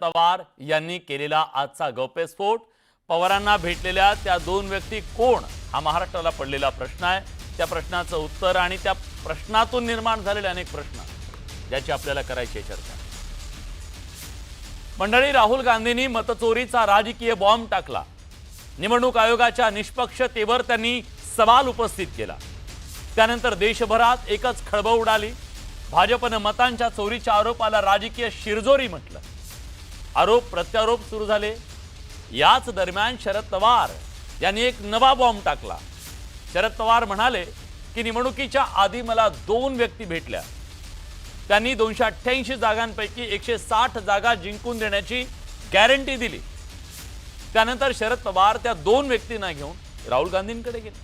पवार यांनी केलेला आजचा गौप्यस्फोट, पवारांना भेटलेल्या त्या दोन व्यक्ती कोण, हा महाराष्ट्राला पडलेला प्रश्न आहे। त्या प्रश्नाचं उत्तर आणि त्या प्रश्नातून निर्माण झालेले अनेक प्रश्न ज्याची आपल्याला करायची चर्चा। मंडळी, राहुल गांधींनी मतचोरीचा राजकीय बॉम्ब टाकला। निवडणूक आयोगाच्या निष्पक्षतेवर त्यांनी सवाल उपस्थित केला। त्यानंतर देशभरात एकच खळबळ उडाली। भाजपने मतांच्या चोरीच्या आरोपाला राजकीय शिरजोरी म्हटलं। आरोप प्रत्यारोप सुरू झाले। याच दरम्यान शरद पवार यांनी एक नवा बॉम्ब टाकला। शरद पवार म्हणाले की निवडणुकीच्या आधी मला दोन व्यक्ती भेटल्या, त्यांनी 288 जागांपैकी 160 जागा जिंकून देण्याची गॅरंटी दिली। त्यानंतर शरद पवार त्या दोन व्यक्तींना घेऊन राहुल गांधींकडे गेले,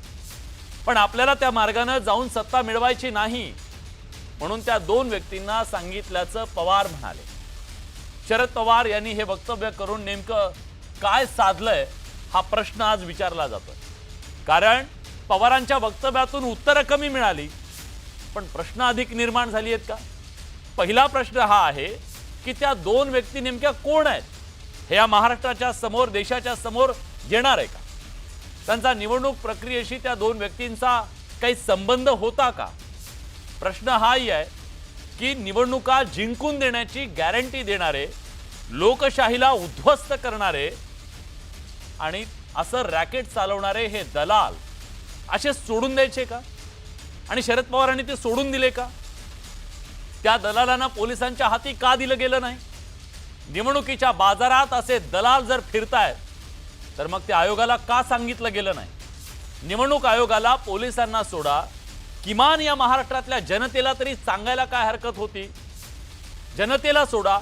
पण आपल्याला त्या मार्गाने जाऊन सत्ता मिळवायची नाही म्हणून त्या दोन व्यक्तींना सांगितल्याचं पवार म्हणाले। शरद पवार यांनी हे वक्तव्य करून नेमकं काय साधलंय हा प्रश्न आज विचारला जातो। कारण पवारांच्या वक्तव्यातून उत्तरं कमी मिळाली, पण प्रश्न अधिक निर्माण झाली आहेत का? पहिला प्रश्न हा आहे की त्या दोन व्यक्ती नेमक्या कोण आहेत, हे या महाराष्ट्राच्या समोर, देशाच्या समोर येणार आहे का? त्यांचा निवडणूक प्रक्रियेशी त्या दोन व्यक्तींचा काही संबंध होता का? प्रश्न हाही आहे की निवडणुका जिंकून देण्याची गॅरंटी देणारे, लोकशाहीला उद्ध्वस्त करणारे आणि असं रॅकेट चालवणारे हे दलाल असे सोडून द्यायचे का? आणि शरद पवारांनी ते सोडून दिले का? त्या दलालांना पोलिसांच्या हाती का दिलं गेलं नाही? निवडणुकीच्या बाजारात असे दलाल जर फिरतायत तर मग ते आयोगाला का सांगितलं गेलं नाही? निवडणूक आयोगाला पोलिसांना सोडा, किमान या महाराष्ट्रातल्या जनतेला तरी सांगायला काय हरकत होती? जनतेला सोडा,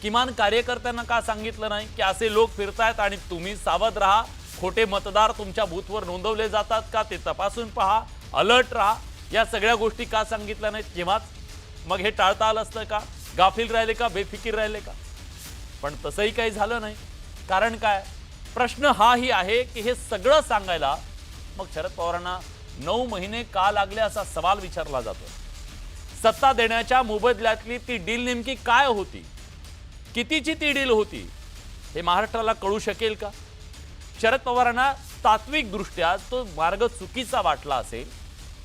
किमान कार्यकर्त्यांना का सांगितलं नाही की असे लोक फिरतायत आणि तुम्ही सावध राहा, खोटे मतदार तुमच्या बूथवर नोंदवले जातात का ते तपासून पहा, अलर्ट राहा? या सगळ्या गोष्टी का सांगितल्या नाहीत केव्हाच? मग हे टाळता आलं असतं का? गाफील राहिले का? बेफिकीर राहिले का? पण तसंही काही झालं नाही। कारण काय? प्रश्न हाही आहे की हे सगळं सांगायला मग शरद पवारांना 9 महिने का लागले असा सवाल विचारला जातो। सत्ता देण्याच्या मोबदल्यातली ती डील नेमकी काय होती? कितीची ती डील होती हे महाराष्ट्राला कळू शकेल का? शरद पवारांना तात्विक दृष्ट्या तो मार्ग चुकीचा वाटला असेल,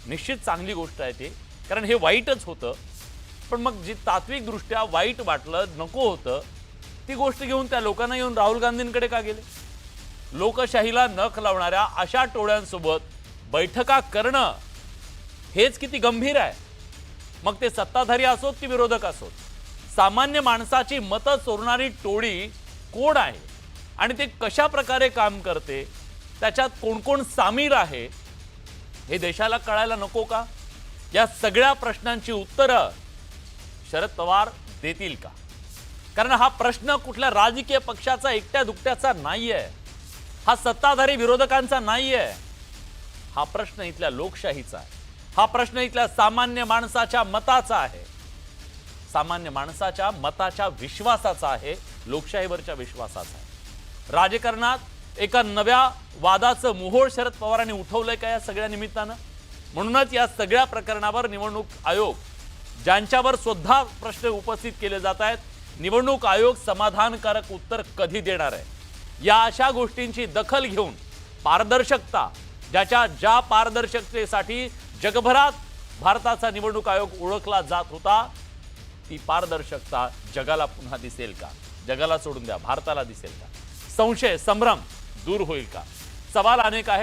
निश्चित चांगली गोष्ट आहे ते, कारण हे वाईटच होतं। पण मग जी तात्विक दृष्ट्या वाईट वाटलं, नको होतं, ती गोष्ट घेऊन त्या लोकांना येऊन राहुल गांधींकडे का गेले? लोकशाहीला नख लावणाऱ्या अशा टोळ्यांसोबत बैठका करणं हेच किती गंभीर आहे। मग ते सत्ताधारी असोत की विरोधक असोत, सामान्य माणसाची मतं चोरणारी टोळी कोण आहे आणि ते कशा प्रकारे काम करते, त्याच्यात कोण कोण सामील आहे हे देशाला कळायला नको का? या सगळ्या प्रश्नांची उत्तरं शरद पवार देतील का? कारण हा प्रश्न कुठल्या राजकीय पक्षाचा एकट्या दुकट्याचा नाहीये, हा सत्ताधारी विरोधकांचा नाहीये, हा प्रश्न इथल्या लोकशाहीचा आहे। हा प्रश्न इथल्या सामान्य माणसाच्या मताचा आहे, सामान्य माणसाच्या मताच्या विश्वासाचा आहे, लोकशाहीवरच्या विश्वासाचा आहे। राजकारणात एका नव्या वादाचं मोहोळ शरद पवारांनी उठवलंय का या सगळ्या निमित्तानं? म्हणूनच या सगळ्या प्रकरणावर निवडणूक आयोग, ज्यांच्यावर सुद्धा प्रश्न उपस्थित केले जात आहेत, निवडणूक आयोग समाधानकारक उत्तर कधी देणार आहे? या अशा गोष्टींची दखल घेऊन पारदर्शकता, ज्या पारदर्शकतेसाठी जगभरात भारताचा निवडणूक आयोग ओळखला जात होता, ती पारदर्शकता जगाला पुन्हा दिसेल का? जगाला सोडून द्या, भारताला दिसेल का? संशय, संभ्रम दूर होईल का? सवाल अनेक आहेत।